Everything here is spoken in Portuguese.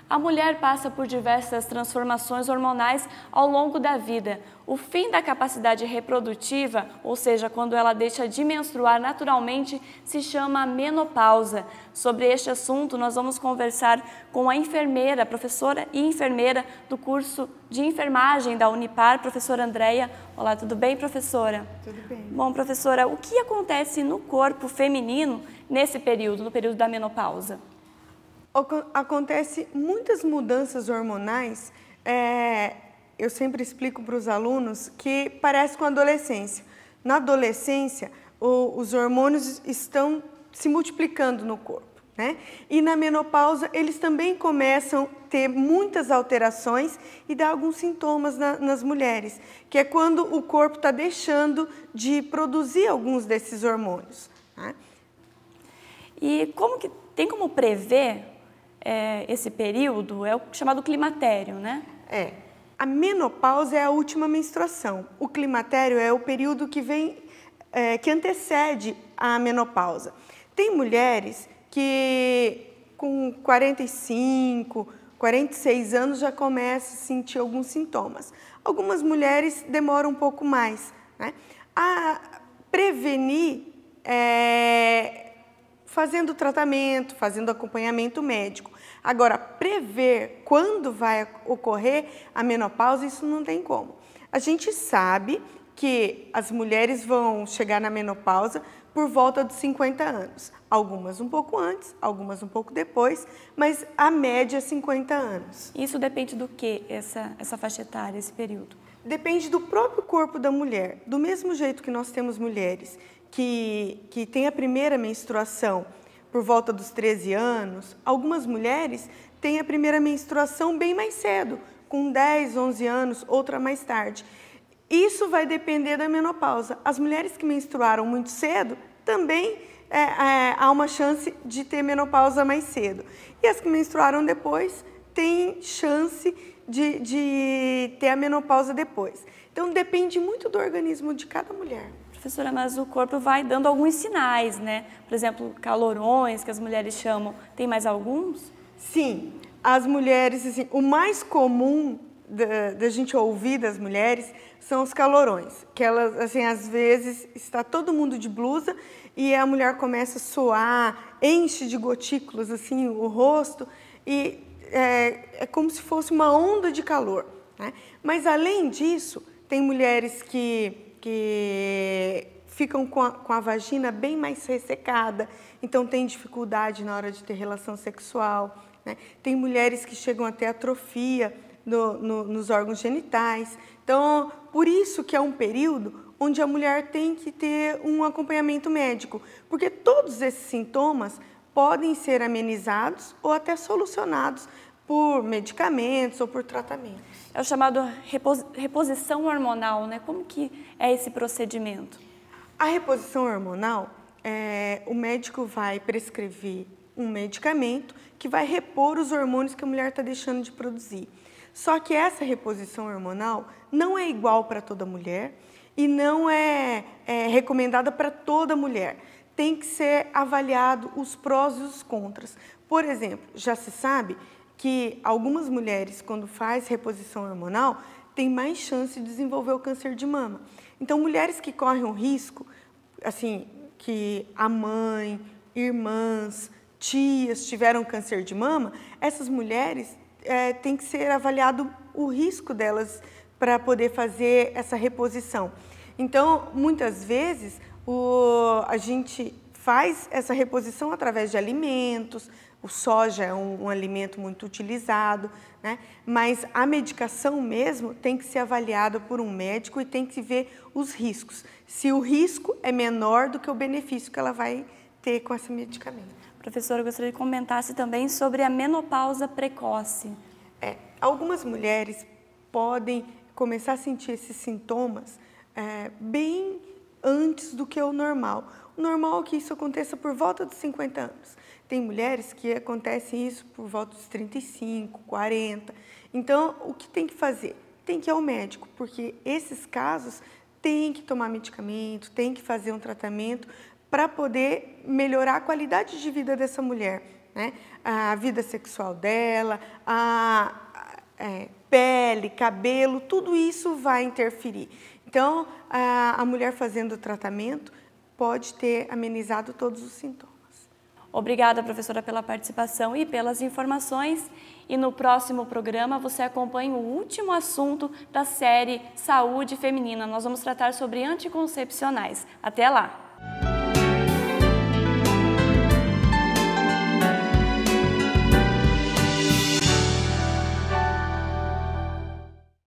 A mulher passa por diversas transformações hormonais ao longo da vida. O fim da capacidade reprodutiva, ou seja, quando ela deixa de menstruar naturalmente, se chama menopausa. Sobre este assunto, nós vamos conversar com a enfermeira, professora e enfermeira do curso de enfermagem da Unipar, professora Andréia. Olá, tudo bem, professora? Tudo bem. Bom, professora, o que acontece no corpo feminino nesse período, no período da menopausa? Acontece muitas mudanças hormonais, eu sempre explico para os alunos que parece com a adolescência. Na adolescência, os hormônios estão se multiplicando no corpo, né? E na menopausa, eles também começam a ter muitas alterações e dar alguns sintomas nas mulheres, que é quando o corpo está deixando de produzir alguns desses hormônios, né? E tem como prever esse período? É o chamado climatério, né? A menopausa é a última menstruação. O climatério é o período que que antecede a menopausa. Tem mulheres que com 45, 46 anos já começam a sentir alguns sintomas. Algumas mulheres demoram um pouco mais, né? A prevenir fazendo tratamento, fazendo acompanhamento médico. Agora, prever quando vai ocorrer a menopausa, isso não tem como. A gente sabe que as mulheres vão chegar na menopausa por volta dos 50 anos. Algumas um pouco antes, algumas um pouco depois, mas a média é 50 anos. Isso depende do que, essa faixa etária, esse período? Depende do próprio corpo da mulher. Do mesmo jeito que nós temos mulheres que têm a primeira menstruação por volta dos 13 anos, algumas mulheres têm a primeira menstruação bem mais cedo, com 10, 11 anos, outra mais tarde. Isso vai depender da menopausa. As mulheres que menstruaram muito cedo também há uma chance de ter menopausa mais cedo. E as que menstruaram depois têm chance de ter a menopausa depois. Então depende muito do organismo de cada mulher. Professora, mas o corpo vai dando alguns sinais, né? Por exemplo, calorões, que as mulheres chamam. Tem mais alguns? Sim, as mulheres, assim, o mais comum da gente ouvir das mulheres são os calorões, que elas, assim, às vezes está todo mundo de blusa e a mulher começa a suar, enche de gotículas, assim, o rosto e é como se fosse uma onda de calor, né? Mas além disso, tem mulheres que ficam com a vagina bem mais ressecada, então tem dificuldade na hora de ter relação sexual, né? Tem mulheres que chegam a ter atrofia nos órgãos genitais. Então, por isso que é um período onde a mulher tem que ter um acompanhamento médico, porque todos esses sintomas podem ser amenizados ou até solucionados por medicamentos ou por tratamentos. É o chamado reposição hormonal, né? Como que é esse procedimento? A reposição hormonal, o médico vai prescrever um medicamento que vai repor os hormônios que a mulher está deixando de produzir. Só que essa reposição hormonal não é igual para toda mulher e não é recomendada para toda mulher. Tem que ser avaliado os prós e os contras. Por exemplo, já se sabe que algumas mulheres, quando faz reposição hormonal, têm mais chance de desenvolver o câncer de mama. Então, mulheres que correm o risco, assim, que a mãe, irmãs, tias tiveram câncer de mama, essas mulheres tem que ser avaliado o risco delas para poder fazer essa reposição. Então, muitas vezes, a gente faz essa reposição através de alimentos. O soja é um alimento muito utilizado, né? Mas a medicação mesmo tem que ser avaliada por um médico e tem que ver os riscos. Se o risco é menor do que o benefício que ela vai ter com esse medicamento. Professora, eu gostaria que comentasse também sobre a menopausa precoce. Algumas mulheres podem começar a sentir esses sintomas bem antes do que o normal. O normal é que isso aconteça por volta dos 50 anos. Tem mulheres que acontece isso por volta dos 35, 40. Então, o que tem que fazer? Tem que ir ao médico, porque esses casos tem que tomar medicamento, tem que fazer um tratamento para poder melhorar a qualidade de vida dessa mulher, né? A vida sexual dela, pele, cabelo, tudo isso vai interferir. Então, a mulher fazendo o tratamento pode ter amenizado todos os sintomas. Obrigada, professora, pela participação e pelas informações. E no próximo programa você acompanha o último assunto da série Saúde Feminina. Nós vamos tratar sobre anticoncepcionais. Até lá!